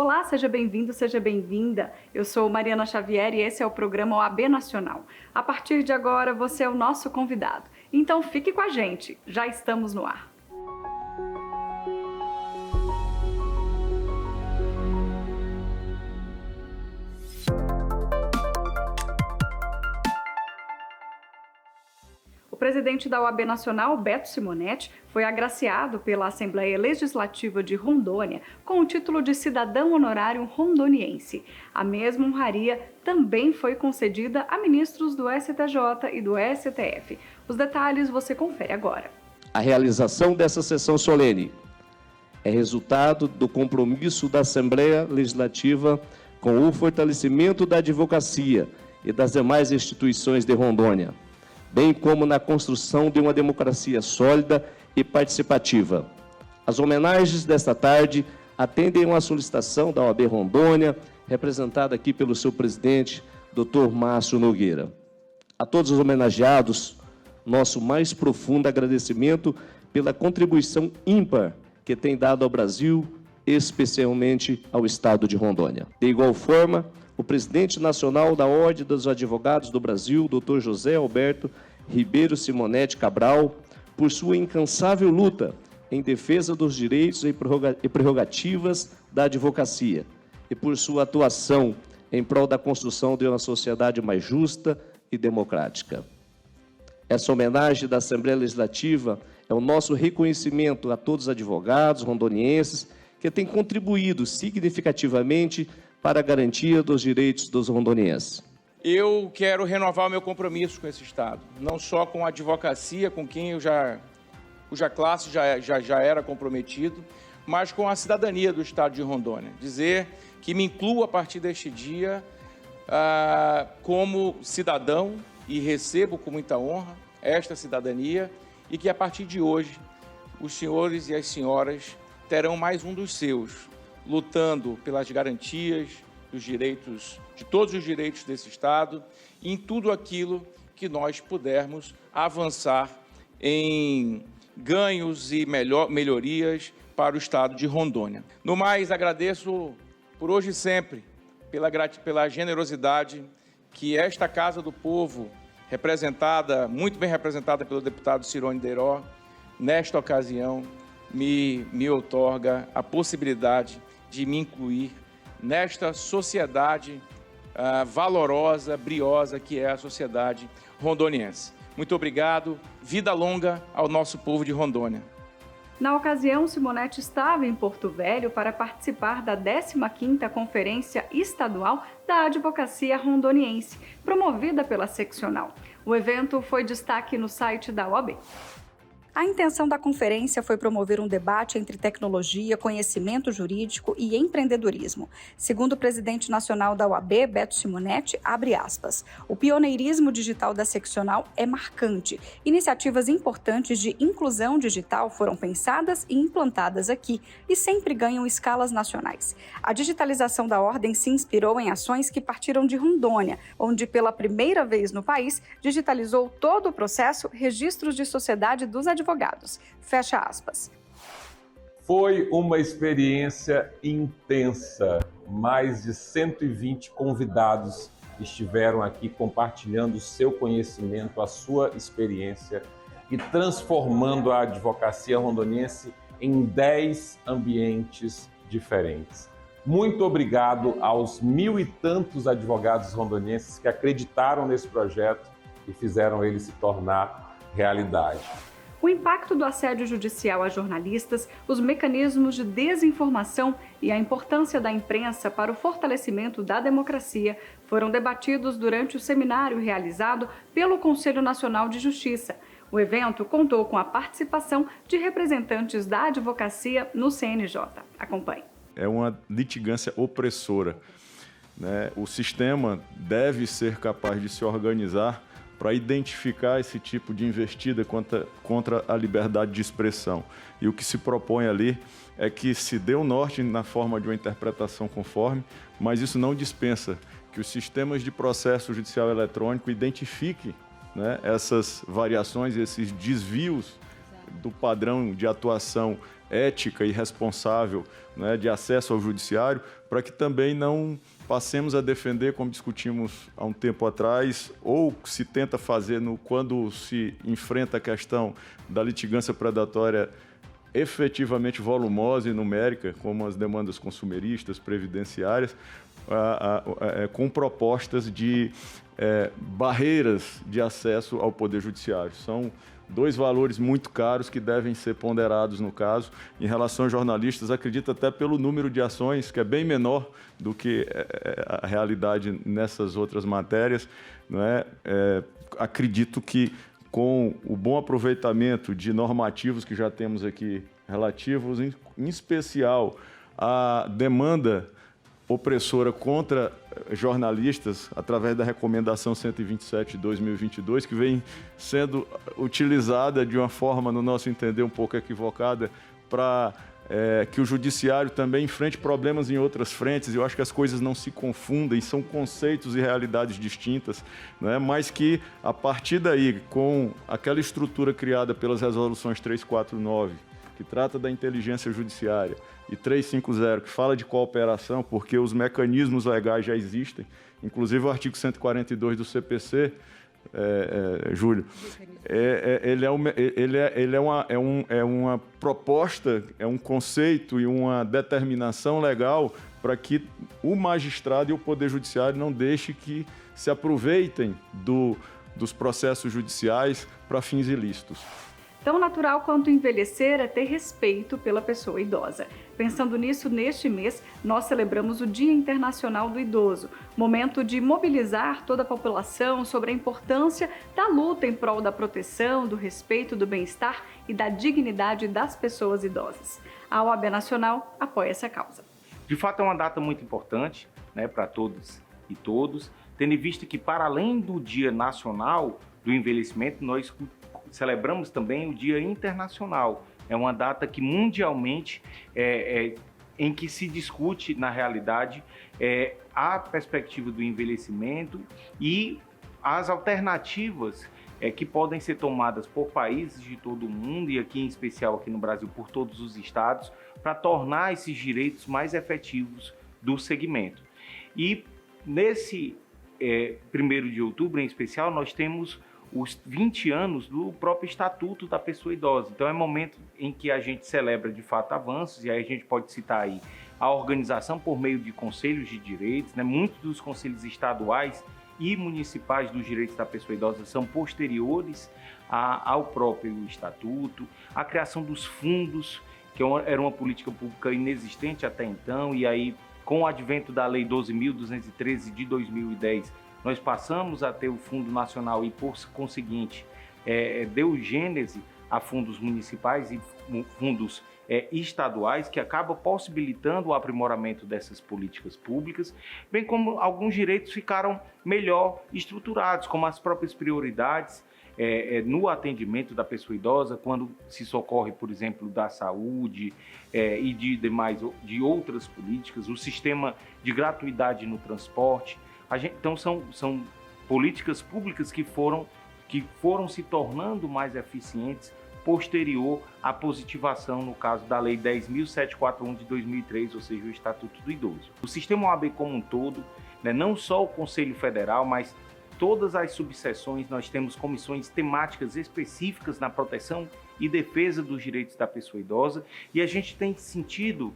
Olá, seja bem-vindo, seja bem-vinda. Eu sou Mariana Xavier e esse é o programa OAB Nacional. A partir de agora, você é o nosso convidado. Então fique com a gente, já estamos no ar. O presidente da OAB Nacional, Beto Simonetti, foi agraciado pela Assembleia Legislativa de Rondônia com o título de cidadão honorário rondoniense. A mesma honraria também foi concedida a ministros do STJ e do STF. Os detalhes você confere agora. A realização dessa sessão solene é resultado do compromisso da Assembleia Legislativa com o fortalecimento da advocacia e das demais instituições de Rondônia, bem como na construção de uma democracia sólida e participativa. As homenagens desta tarde atendem a uma solicitação da OAB Rondônia, representada aqui pelo seu presidente, Dr. Márcio Nogueira. A todos os homenageados, nosso mais profundo agradecimento pela contribuição ímpar que tem dado ao Brasil, especialmente ao Estado de Rondônia. De igual forma, o presidente nacional da Ordem dos Advogados do Brasil, Dr. José Alberto Ribeiro Simonetti Cabral, por sua incansável luta em defesa dos direitos e prerrogativas da advocacia e por sua atuação em prol da construção de uma sociedade mais justa e democrática. Essa homenagem da Assembleia Legislativa é o nosso reconhecimento a todos os advogados rondonienses que têm contribuído significativamente para a garantia dos direitos dos rondonienses. Eu quero renovar o meu compromisso com esse Estado, não só com a advocacia, com quem cuja classe já era comprometido, mas com a cidadania do Estado de Rondônia. Dizer que me incluo a partir deste dia como cidadão e recebo com muita honra esta cidadania e que a partir de hoje os senhores e as senhoras terão mais um dos seus, lutando pelas garantias dos direitos, de todos os direitos desse Estado e em tudo aquilo que nós pudermos avançar em ganhos e melhorias para o Estado de Rondônia. No mais, agradeço por hoje e sempre pela generosidade que esta Casa do Povo, muito bem representada pelo deputado Cirone Deiró, nesta ocasião me outorga a possibilidade de me incluir nesta sociedade valorosa, briosa, que é a sociedade rondoniense. Muito obrigado, vida longa ao nosso povo de Rondônia. Na ocasião, Simonetti estava em Porto Velho para participar da 15ª Conferência Estadual da Advocacia Rondoniense, promovida pela Seccional. O evento foi destaque no site da OAB. A intenção da conferência foi promover um debate entre tecnologia, conhecimento jurídico e empreendedorismo. Segundo o presidente nacional da OAB, Beto Simonetti, abre aspas, o pioneirismo digital da Seccional é marcante. Iniciativas importantes de inclusão digital foram pensadas e implantadas aqui e sempre ganham escalas nacionais. A digitalização da ordem se inspirou em ações que partiram de Rondônia, onde pela primeira vez no país digitalizou todo o processo registros de sociedade dos advogados. Fecha aspas. Foi uma experiência intensa. Mais de 120 convidados estiveram aqui compartilhando o seu conhecimento, a sua experiência e transformando a advocacia rondoniense em 10 ambientes diferentes. Muito obrigado aos 1.000 e tantos advogados rondonienses que acreditaram nesse projeto e fizeram ele se tornar realidade. O impacto do assédio judicial a jornalistas, os mecanismos de desinformação e a importância da imprensa para o fortalecimento da democracia foram debatidos durante o seminário realizado pelo Conselho Nacional de Justiça. O evento contou com a participação de representantes da advocacia no CNJ. Acompanhe. É uma litigância opressora, né? O sistema deve ser capaz de se organizar para identificar esse tipo de investida contra a liberdade de expressão. E o que se propõe ali é que se dê o norte na forma de uma interpretação conforme, mas isso não dispensa que os sistemas de processo judicial eletrônico identifiquem, né, essas variações, esses desvios do padrão de atuação ética e responsável, né, de acesso ao judiciário, para que também não passemos a defender, como discutimos há um tempo atrás, ou se tenta fazer quando se enfrenta a questão da litigância predatória efetivamente volumosa e numérica, como as demandas consumeristas, previdenciárias, com propostas de barreiras de acesso ao Poder Judiciário. São dois valores muito caros que devem ser ponderados no caso. Em relação aos jornalistas, acredito até pelo número de ações, que é bem menor do que a realidade nessas outras matérias, não é? Acredito que com o bom aproveitamento de normativos que já temos aqui relativos, em especial à demanda opressora contra jornalistas, através da Recomendação 127 de 2022, que vem sendo utilizada de uma forma, no nosso entender, um pouco equivocada, para que o judiciário também enfrente problemas em outras frentes. Eu acho que as coisas não se confundem, são conceitos e realidades distintas, né? Mas que, a partir daí, com aquela estrutura criada pelas resoluções 349, que trata da inteligência judiciária, e 350, que fala de cooperação, porque os mecanismos legais já existem, inclusive o artigo 142 do CPC, Júlio, ele é uma proposta, é um conceito e uma determinação legal para que o magistrado e o Poder Judiciário não deixem que se aproveitem dos processos judiciais para fins ilícitos. Tão natural quanto envelhecer é ter respeito pela pessoa idosa. Pensando nisso, neste mês, nós celebramos o Dia Internacional do Idoso, momento de mobilizar toda a população sobre a importância da luta em prol da proteção, do respeito, do bem-estar e da dignidade das pessoas idosas. A OAB Nacional apoia essa causa. De fato, é uma data muito importante, né, para todos e todos, tendo em vista que, para além do Dia Nacional do Envelhecimento, nós celebramos também o Dia Internacional. É uma data que mundialmente, em que se discute, na realidade, a perspectiva do envelhecimento e as alternativas que podem ser tomadas por países de todo o mundo, e aqui em especial aqui no Brasil, por todos os estados, para tornar esses direitos mais efetivos do segmento. E nesse 1º de outubro, em especial, nós temos os 20 anos do próprio Estatuto da Pessoa Idosa. Então é momento em que a gente celebra de fato avanços, e aí a gente pode citar aí a organização por meio de conselhos de direitos, né? Muitos dos conselhos estaduais e municipais dos direitos da pessoa idosa são posteriores ao próprio Estatuto, a criação dos fundos, que era uma política pública inexistente até então, e aí com o advento da Lei 12.213 de 2010, nós passamos a ter o Fundo Nacional e, por conseguinte, deu gênese a fundos municipais e fundos estaduais, que acaba possibilitando o aprimoramento dessas políticas públicas, bem como alguns direitos ficaram melhor estruturados, como as próprias prioridades no atendimento da pessoa idosa, quando se socorre, por exemplo, da saúde e de outras políticas, o sistema de gratuidade no transporte. Então são políticas públicas que foram se tornando mais eficientes posterior à positivação, no caso da Lei 10.741 de 2003, ou seja, o Estatuto do Idoso. O sistema OAB como um todo, né, não só o Conselho Federal, mas todas as subseções, nós temos comissões temáticas específicas na proteção e defesa dos direitos da pessoa idosa, e a gente tem sentido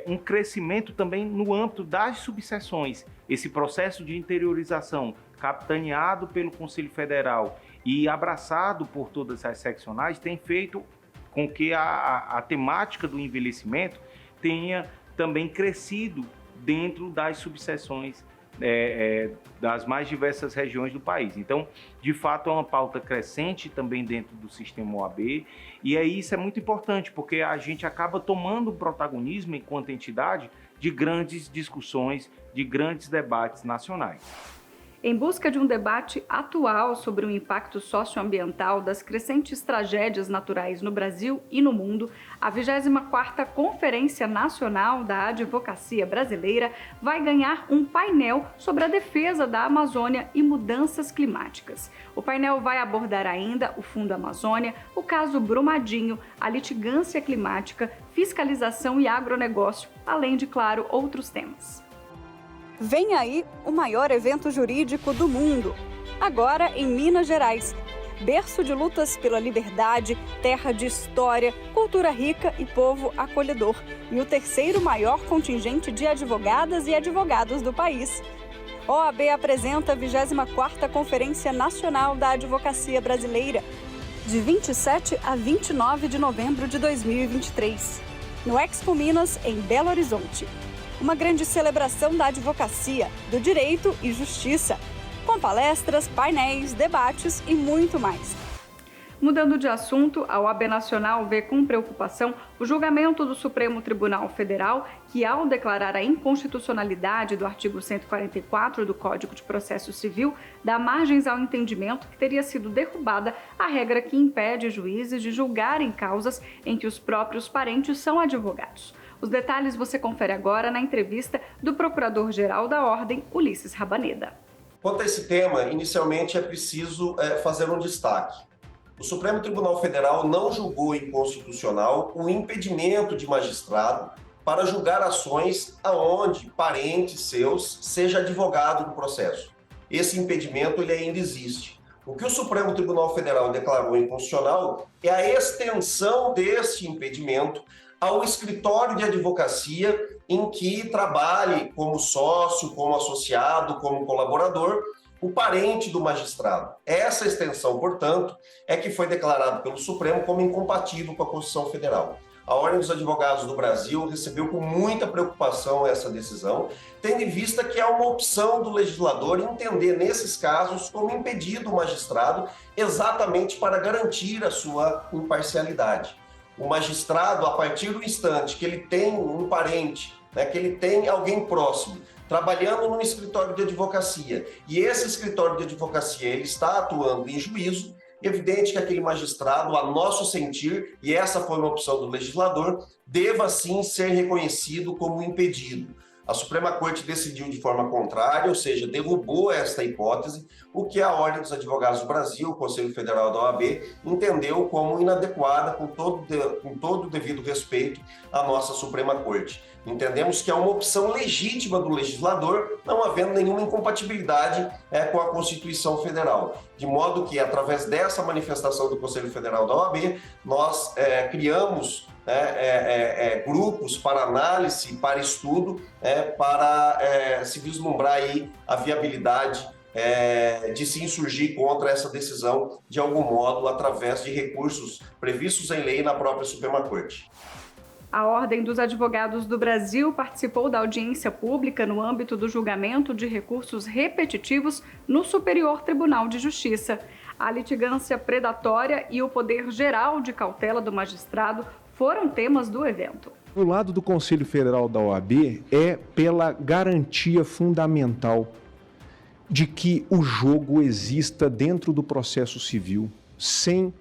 um crescimento também no âmbito das subseções. Esse processo de interiorização, capitaneado pelo Conselho Federal e abraçado por todas as seccionais, tem feito com que a temática do envelhecimento tenha também crescido dentro das subseções das mais diversas regiões do país. Então, de fato, é uma pauta crescente também dentro do sistema OAB, e isso é muito importante, porque a gente acaba tomando protagonismo enquanto entidade de grandes discussões, de grandes debates nacionais. Em busca de um debate atual sobre o impacto socioambiental das crescentes tragédias naturais no Brasil e no mundo, a 24ª Conferência Nacional da Advocacia Brasileira vai ganhar um painel sobre a defesa da Amazônia e mudanças climáticas. O painel vai abordar ainda o Fundo Amazônia, o caso Brumadinho, a litigância climática, fiscalização e agronegócio, além de, claro, outros temas. Vem aí o maior evento jurídico do mundo, agora em Minas Gerais. Berço de lutas pela liberdade, terra de história, cultura rica e povo acolhedor. E o terceiro maior contingente de advogadas e advogados do país. OAB apresenta a 24ª Conferência Nacional da Advocacia Brasileira, de 27 a 29 de novembro de 2023, no Expo Minas, em Belo Horizonte. Uma grande celebração da advocacia, do direito e justiça, com palestras, painéis, debates e muito mais. Mudando de assunto, a OAB Nacional vê com preocupação o julgamento do Supremo Tribunal Federal, que, ao declarar a inconstitucionalidade do artigo 144 do Código de Processo Civil, dá margens ao entendimento que teria sido derrubada a regra que impede juízes de julgarem causas em que os próprios parentes são advogados. Os detalhes você confere agora na entrevista do Procurador-Geral da Ordem, Ulisses Rabaneda. Quanto a esse tema, inicialmente é preciso fazer um destaque. O Supremo Tribunal Federal não julgou inconstitucional o impedimento de magistrado para julgar ações aonde parentes seus seja advogado do processo. Esse impedimento ele ainda existe. O que o Supremo Tribunal Federal declarou inconstitucional é a extensão desse impedimento ao escritório de advocacia em que trabalhe como sócio, como associado, como colaborador, o parente do magistrado. Essa extensão, portanto, é que foi declarado pelo Supremo como incompatível com a Constituição Federal. A Ordem dos Advogados do Brasil recebeu com muita preocupação essa decisão, tendo em vista que é uma opção do legislador entender, nesses casos, como impedido o magistrado exatamente para garantir a sua imparcialidade. O magistrado, a partir do instante que ele tem um parente, que ele tem alguém próximo, trabalhando num escritório de advocacia, e esse escritório de advocacia ele está atuando em juízo, evidente que aquele magistrado, a nosso sentir, e essa foi uma opção do legislador, deva sim ser reconhecido como impedido. A Suprema Corte decidiu de forma contrária, ou seja, derrubou esta hipótese, o que a Ordem dos Advogados do Brasil, o Conselho Federal da OAB, entendeu como inadequada, com todo o devido respeito à nossa Suprema Corte. Entendemos que é uma opção legítima do legislador, não havendo nenhuma incompatibilidade com a Constituição Federal. De modo que, através dessa manifestação do Conselho Federal da OAB, nós criamos grupos para análise, para estudo, para se vislumbrar aí a viabilidade de se insurgir contra essa decisão, de algum modo, através de recursos previstos em lei na própria Suprema Corte. A Ordem dos Advogados do Brasil participou da audiência pública no âmbito do julgamento de recursos repetitivos no Superior Tribunal de Justiça. A litigância predatória e o poder geral de cautela do magistrado foram temas do evento. O lado do Conselho Federal da OAB é pela garantia fundamental de que o jogo exista dentro do processo civil, sem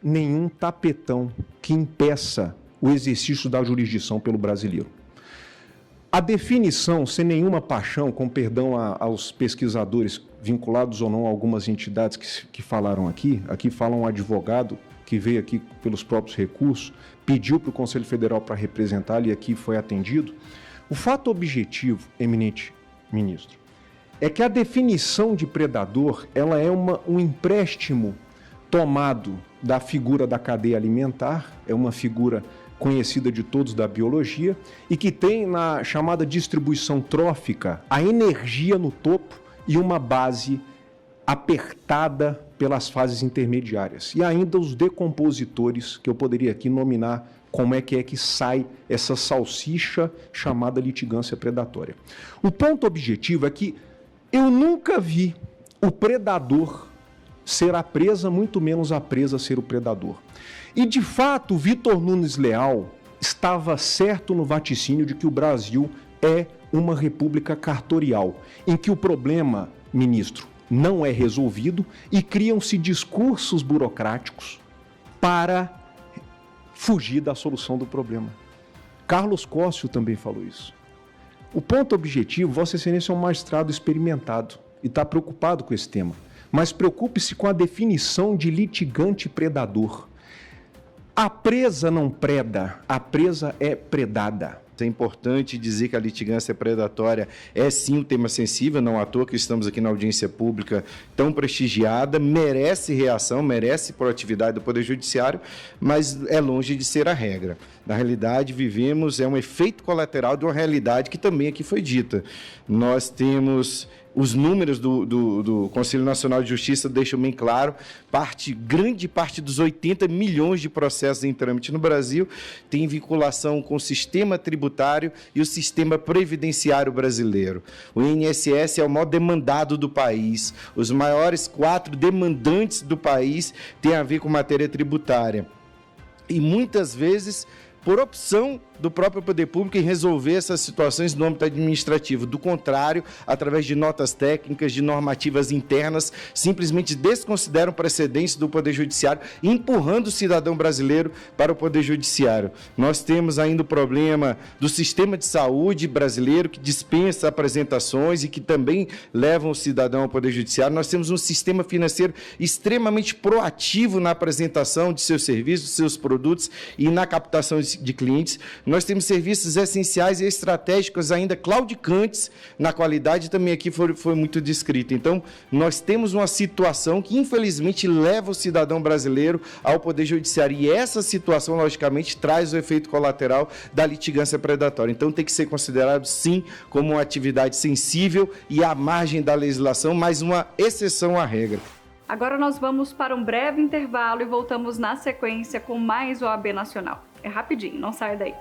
nenhum tapetão que impeça o exercício da jurisdição pelo brasileiro. A definição, sem nenhuma paixão, com perdão aos pesquisadores vinculados ou não a algumas entidades que falaram aqui fala um advogado que veio aqui pelos próprios recursos, pediu para o Conselho Federal para representá-lo e aqui foi atendido. O fato objetivo, eminente ministro, é que a definição de predador ela é um empréstimo tomado da figura da cadeia alimentar, é uma figura conhecida de todos da biologia e que tem na chamada distribuição trófica a energia no topo e uma base apertada pelas fases intermediárias. E ainda os decompositores, que eu poderia aqui nominar como é que sai essa salsicha chamada litigância predatória. O ponto objetivo é que eu nunca vi o predador ser a presa, muito menos a presa ser o predador. E, de fato, Vitor Nunes Leal estava certo no vaticínio de que o Brasil é uma república cartorial, em que o problema, ministro, não é resolvido e criam-se discursos burocráticos para fugir da solução do problema. Carlos Cóssio também falou isso. O ponto objetivo, Vossa Excelência é um magistrado experimentado e está preocupado com esse tema, mas preocupe-se com a definição de litigante predador. A presa não preda, a presa é predada. É importante dizer que a litigância predatória é sim um tema sensível, não à toa que estamos aqui na audiência pública tão prestigiada, merece reação, merece proatividade do Poder Judiciário, mas é longe de ser a regra. Na realidade, vivemos, é um efeito colateral de uma realidade que também aqui foi dita. Nós temos os números do Conselho Nacional de Justiça deixam bem claro, grande parte dos 80 milhões de processos em trâmite no Brasil tem vinculação com o sistema tributário e o sistema previdenciário brasileiro. O INSS é o maior demandado do país. Os maiores 4 demandantes do país têm a ver com matéria tributária. E muitas vezes, por opção do próprio poder público em resolver essas situações no âmbito administrativo. Do contrário, através de notas técnicas, de normativas internas, simplesmente desconsideram precedentes do Poder Judiciário, empurrando o cidadão brasileiro para o Poder Judiciário. Nós temos ainda o problema do sistema de saúde brasileiro, que dispensa apresentações e que também levam o cidadão ao Poder Judiciário. Nós temos um sistema financeiro extremamente proativo na apresentação de seus serviços, de seus produtos e na captação de clientes. Nós temos serviços essenciais e estratégicos ainda claudicantes na qualidade, também aqui foi muito descrito. Então, nós temos uma situação que, infelizmente, leva o cidadão brasileiro ao Poder Judiciário. E essa situação, logicamente, traz o efeito colateral da litigância predatória. Então, tem que ser considerado, sim, como uma atividade sensível e à margem da legislação, mas uma exceção à regra. Agora nós vamos para um breve intervalo e voltamos na sequência com mais OAB Nacional. É rapidinho, não saia daí.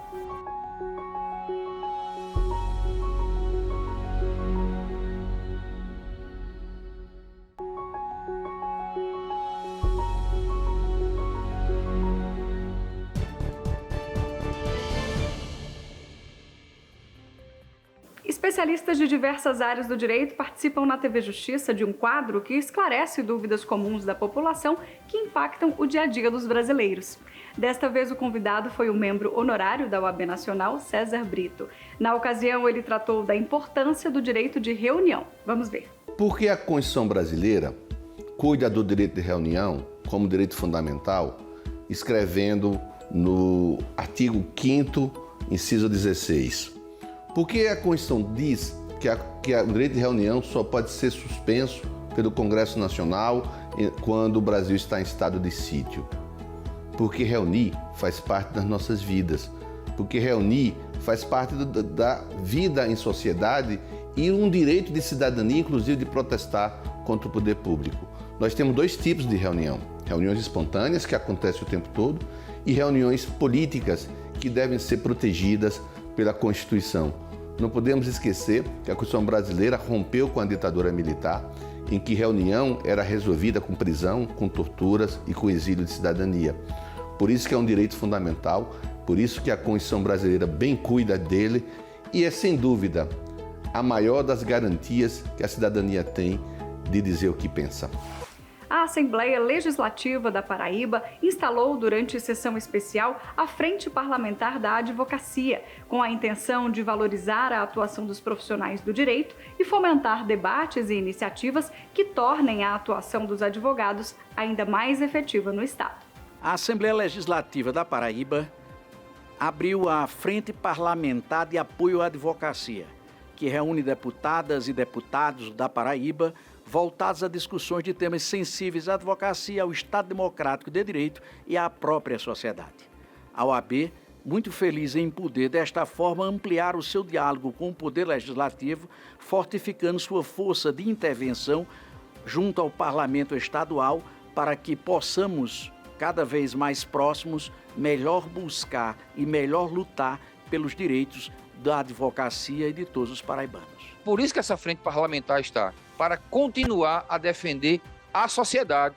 Especialistas de diversas áreas do direito participam na TV Justiça de um quadro que esclarece dúvidas comuns da população que impactam o dia a dia dos brasileiros. Desta vez, o convidado foi o membro honorário da OAB Nacional, César Brito. Na ocasião, ele tratou da importância do direito de reunião. Vamos ver. Porque a Constituição brasileira cuida do direito de reunião como direito fundamental, escrevendo no artigo 5º, inciso 16. Porque a Constituição diz que o direito de reunião só pode ser suspenso pelo Congresso Nacional quando o Brasil está em estado de sítio. Porque reunir faz parte das nossas vidas. Porque reunir faz parte da vida em sociedade e um direito de cidadania, inclusive de protestar contra o poder público. Nós temos 2 tipos de reunião. Reuniões espontâneas, que acontecem o tempo todo, e reuniões políticas, que devem ser protegidas pela Constituição. Não podemos esquecer que a Constituição brasileira rompeu com a ditadura militar, em que reunião era resolvida com prisão, com torturas e com exílio de cidadania. Por isso que é um direito fundamental, por isso que a Constituição brasileira bem cuida dele e é, sem dúvida, a maior das garantias que a cidadania tem de dizer o que pensa. A Assembleia Legislativa da Paraíba instalou durante sessão especial a Frente Parlamentar da Advocacia, com a intenção de valorizar a atuação dos profissionais do direito e fomentar debates e iniciativas que tornem a atuação dos advogados ainda mais efetiva no Estado. A Assembleia Legislativa da Paraíba abriu a Frente Parlamentar de Apoio à Advocacia, que reúne deputadas e deputados da Paraíba voltados a discussões de temas sensíveis à advocacia, ao Estado Democrático de Direito e à própria sociedade. A OAB, muito feliz em poder, desta forma, ampliar o seu diálogo com o Poder Legislativo, fortificando sua força de intervenção junto ao Parlamento Estadual para que possamos, cada vez mais próximos, melhor buscar e melhor lutar pelos direitos da advocacia e de todos os paraibanos. Por isso que essa frente parlamentar está, para continuar a defender a sociedade.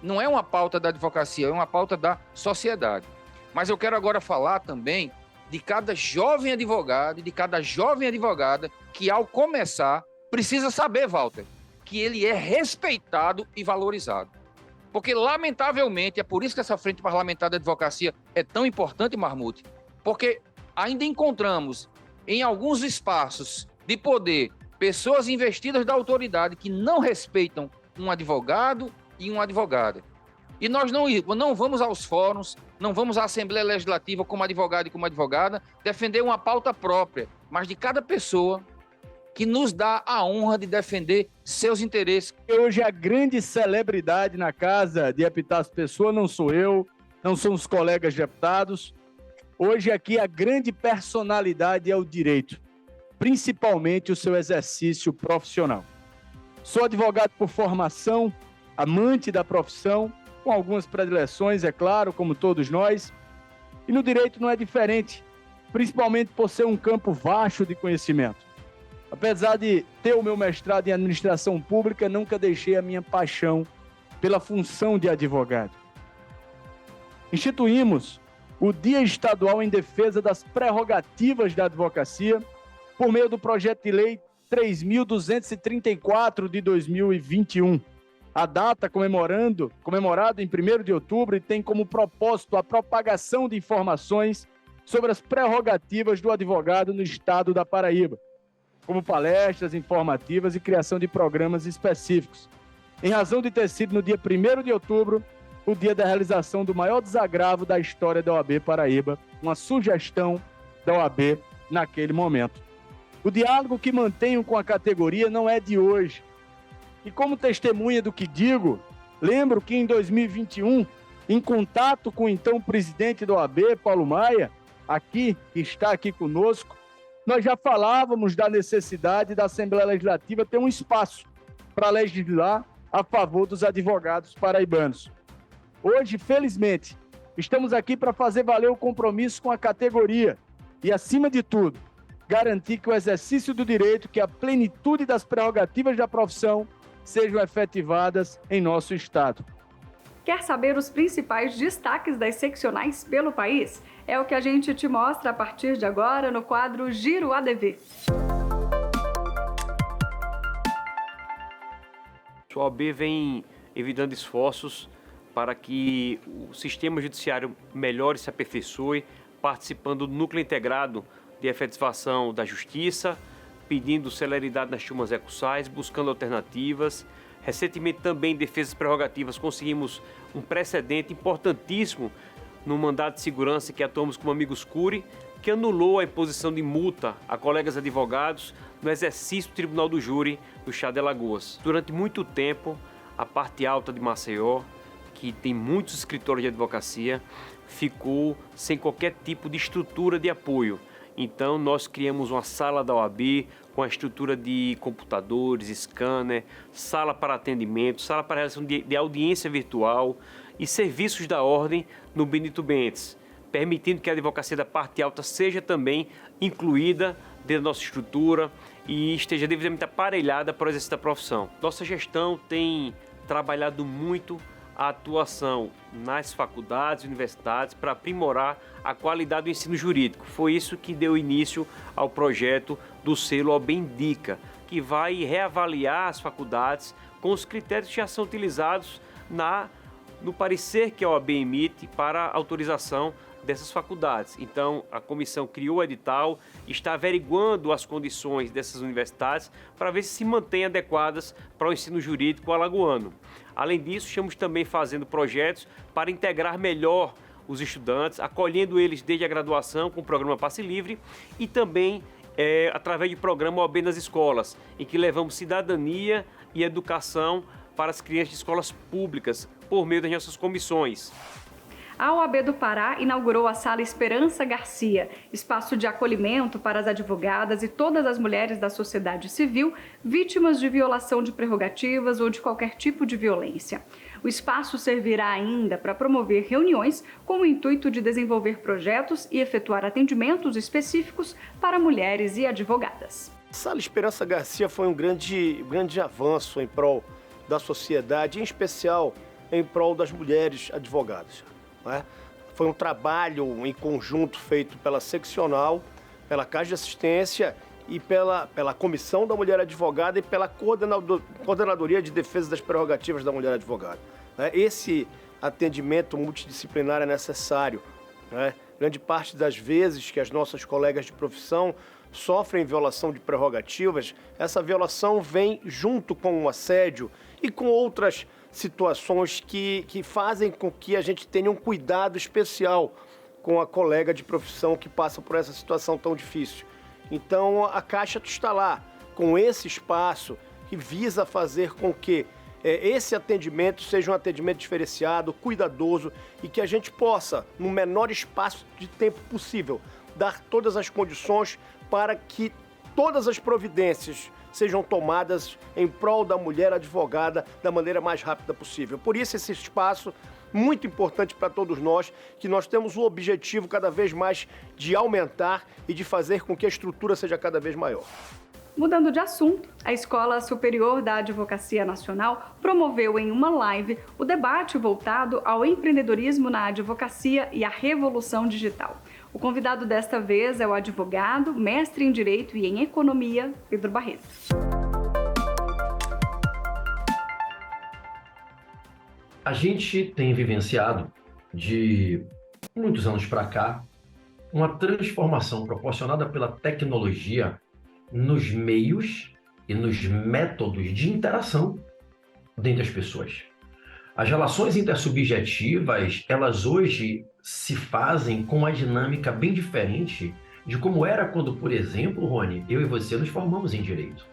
Não é uma pauta da advocacia, é uma pauta da sociedade. Mas eu quero agora falar também de cada jovem advogado e de cada jovem advogada que, ao começar, precisa saber, Walter, que ele é respeitado e valorizado. Porque, lamentavelmente, é por isso que essa frente parlamentar da advocacia é tão importante, Marmute, porque ainda encontramos em alguns espaços de poder pessoas investidas da autoridade que não respeitam um advogado e uma advogada. E nós não vamos aos fóruns, não vamos à Assembleia Legislativa como advogado e como advogada defender uma pauta própria, mas de cada pessoa que nos dá a honra de defender seus interesses. Hoje a grande celebridade na casa de Epitácio Pessoa não sou eu, não são os colegas deputados. Hoje aqui a grande personalidade é o direito, principalmente o seu exercício profissional. Sou advogado por formação, amante da profissão, com algumas predileções, é claro, como todos nós. E no direito não é diferente, principalmente por ser um campo vasto de conhecimento. Apesar de ter o meu mestrado em administração pública, nunca deixei a minha paixão pela função de advogado. Instituímos o Dia Estadual em Defesa das Prerrogativas da Advocacia por meio do projeto de lei 3.234 de 2021. A data comemorado em 1º de outubro e tem como propósito a propagação de informações sobre as prerrogativas do advogado no estado da Paraíba, como palestras informativas e criação de programas específicos. Em razão de ter sido no dia 1º de outubro, o dia da realização do maior desagravo da história da OAB Paraíba, uma sugestão da OAB naquele momento. O diálogo que mantenho com a categoria não é de hoje. E como testemunha do que digo, lembro que em 2021, em contato com o então presidente da OAB, Paulo Maia, que está aqui conosco, nós já falávamos da necessidade da Assembleia Legislativa ter um espaço para legislar a favor dos advogados paraibanos. Hoje, felizmente, estamos aqui para fazer valer o compromisso com a categoria e, acima de tudo, garantir que o exercício do direito, que a plenitude das prerrogativas da profissão sejam efetivadas em nosso Estado. Quer saber os principais destaques das seccionais pelo país? É o que a gente te mostra a partir de agora no quadro Giro ADV. A OAB vem evitando esforços para que o sistema judiciário melhore e se aperfeiçoe, participando do núcleo integrado de efetivação da justiça, pedindo celeridade nas turmas recursais, buscando alternativas. Recentemente também em defesa das prerrogativas conseguimos um precedente importantíssimo no mandado de segurança que atuamos como amigos Cury, que anulou a imposição de multa a colegas advogados no exercício do Tribunal do Júri do Chá de Alagoas. Durante muito tempo, a parte alta de Maceió, que tem muitos escritórios de advocacia, ficou sem qualquer tipo de estrutura de apoio. Então, nós criamos uma sala da OAB com a estrutura de computadores, scanner, sala para atendimento, sala para realização de audiência virtual e serviços da ordem no Benito Bentes, permitindo que a advocacia da parte alta seja também incluída dentro da nossa estrutura e esteja devidamente aparelhada para o exercício da profissão. Nossa gestão tem trabalhado muito a atuação nas faculdades e universidades para aprimorar a qualidade do ensino jurídico. Foi isso que deu início ao projeto do selo OAB Indica, que vai reavaliar as faculdades com os critérios que já são utilizados no parecer que a OAB emite para a autorização dessas faculdades. Então, a comissão criou o edital, está averiguando as condições dessas universidades para ver se mantêm adequadas para o ensino jurídico alagoano. Além disso, estamos também fazendo projetos para integrar melhor os estudantes, acolhendo eles desde a graduação com o programa Passe Livre e também através do programa OAB nas escolas, em que levamos cidadania e educação para as crianças de escolas públicas por meio das nossas comissões. A OAB do Pará inaugurou a Sala Esperança Garcia, espaço de acolhimento para as advogadas e todas as mulheres da sociedade civil vítimas de violação de prerrogativas ou de qualquer tipo de violência. O espaço servirá ainda para promover reuniões com o intuito de desenvolver projetos e efetuar atendimentos específicos para mulheres e advogadas. A Sala Esperança Garcia foi um grande avanço em prol da sociedade, em especial em prol das mulheres advogadas. Foi um trabalho em conjunto feito pela seccional, pela Casa de Assistência e pela Comissão da Mulher Advogada e pela Coordenadoria de Defesa das Prerrogativas da Mulher Advogada. Esse atendimento multidisciplinar é necessário. Grande parte das vezes que as nossas colegas de profissão sofrem violação de prerrogativas, essa violação vem junto com o assédio e com outras situações que fazem com que a gente tenha um cuidado especial com a colega de profissão que passa por essa situação tão difícil. Então, a Caixa está lá, com esse espaço que visa fazer com que esse atendimento seja um atendimento diferenciado, cuidadoso e que a gente possa, no menor espaço de tempo possível, dar todas as condições para que todas as providências sejam tomadas em prol da mulher advogada da maneira mais rápida possível. Por isso, esse espaço muito importante para todos nós, que nós temos o objetivo cada vez mais de aumentar e de fazer com que a estrutura seja cada vez maior. Mudando de assunto, a Escola Superior da Advocacia Nacional promoveu em uma live o debate voltado ao empreendedorismo na advocacia e à revolução digital. O convidado desta vez é o advogado, mestre em Direito e em Economia, Pedro Barreto. A gente tem vivenciado, de muitos anos para cá, uma transformação proporcionada pela tecnologia nos meios e nos métodos de interação dentre as pessoas. As relações intersubjetivas, elas hoje se fazem com uma dinâmica bem diferente de como era quando, por exemplo, Rony, eu e você nos formamos em Direito.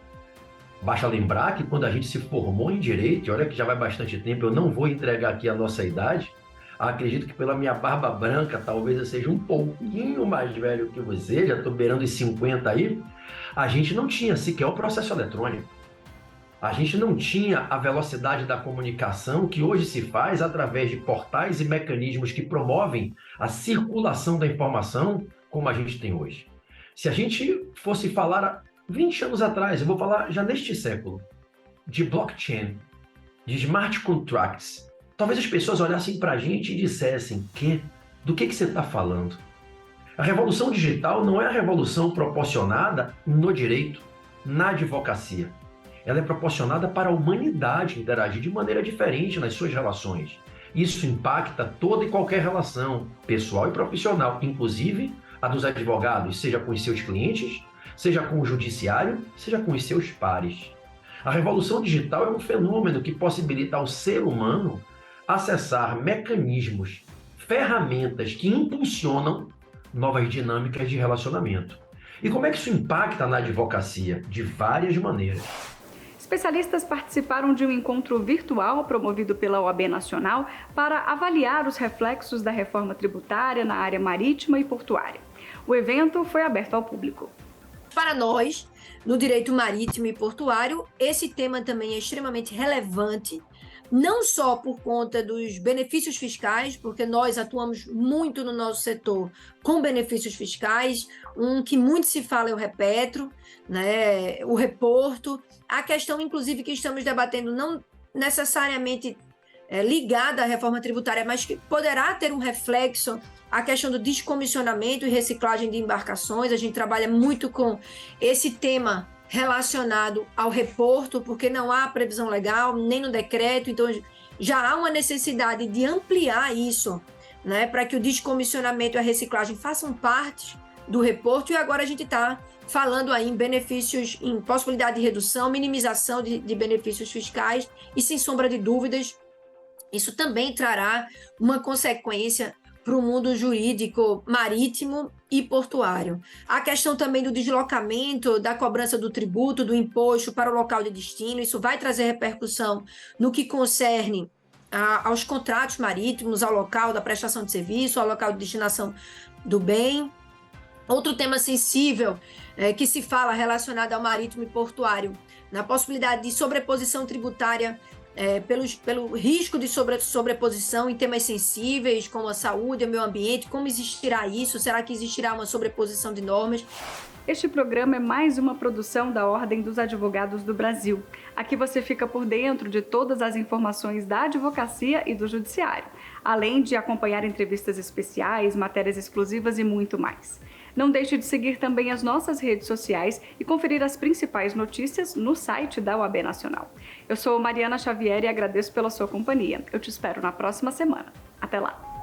Basta lembrar que quando a gente se formou em Direito, e olha que já vai bastante tempo, eu não vou entregar aqui a nossa idade, acredito que pela minha barba branca, talvez eu seja um pouquinho mais velho que você, já estou beirando os 50 aí, a gente não tinha sequer o processo eletrônico. A gente não tinha a velocidade da comunicação que hoje se faz através de portais e mecanismos que promovem a circulação da informação como a gente tem hoje. Se a gente fosse falar 20 anos atrás, eu vou falar já neste século, de blockchain, de smart contracts, talvez as pessoas olhassem para a gente e dissessem, do que você está falando? A revolução digital não é a revolução proporcionada no direito, na advocacia. Ela é proporcionada para a humanidade interagir de maneira diferente nas suas relações. Isso impacta toda e qualquer relação, pessoal e profissional, inclusive a dos advogados, seja com os seus clientes, seja com o judiciário, seja com os seus pares. A revolução digital é um fenômeno que possibilita ao ser humano acessar mecanismos, ferramentas que impulsionam novas dinâmicas de relacionamento. E como é que isso impacta na advocacia? De várias maneiras. Especialistas participaram de um encontro virtual promovido pela OAB Nacional para avaliar os reflexos da reforma tributária na área marítima e portuária. O evento foi aberto ao público. Para nós, no direito marítimo e portuário, esse tema também é extremamente relevante, não só por conta dos benefícios fiscais, porque nós atuamos muito no nosso setor com benefícios fiscais, um que muito se fala é o Repetro, né, o reporto, a questão inclusive que estamos debatendo não necessariamente ligada à reforma tributária, mas que poderá ter um reflexo a questão do descomissionamento e reciclagem de embarcações. A gente trabalha muito com esse tema relacionado ao reporto, porque não há previsão legal, nem no decreto, então já há uma necessidade de ampliar isso, né, para que o descomissionamento e a reciclagem façam parte do reporto, e agora a gente está falando aí em benefícios, em possibilidade de redução, minimização de benefícios fiscais, e sem sombra de dúvidas, isso também trará uma consequência para o mundo jurídico marítimo e portuário. A questão também do deslocamento, da cobrança do tributo, do imposto para o local de destino, isso vai trazer repercussão no que concerne aos contratos marítimos, ao local da prestação de serviço, ao local de destinação do bem. Outro tema sensível que se fala relacionado ao marítimo e portuário, na possibilidade de sobreposição tributária pelo risco de sobreposição em temas sensíveis como a saúde, o meio ambiente. Como existirá isso? Será que existirá uma sobreposição de normas? Este programa é mais uma produção da Ordem dos Advogados do Brasil. Aqui você fica por dentro de todas as informações da advocacia e do judiciário, além de acompanhar entrevistas especiais, matérias exclusivas e muito mais. Não deixe de seguir também as nossas redes sociais e conferir as principais notícias no site da OAB Nacional. Eu sou Mariana Xavier e agradeço pela sua companhia. Eu te espero na próxima semana. Até lá!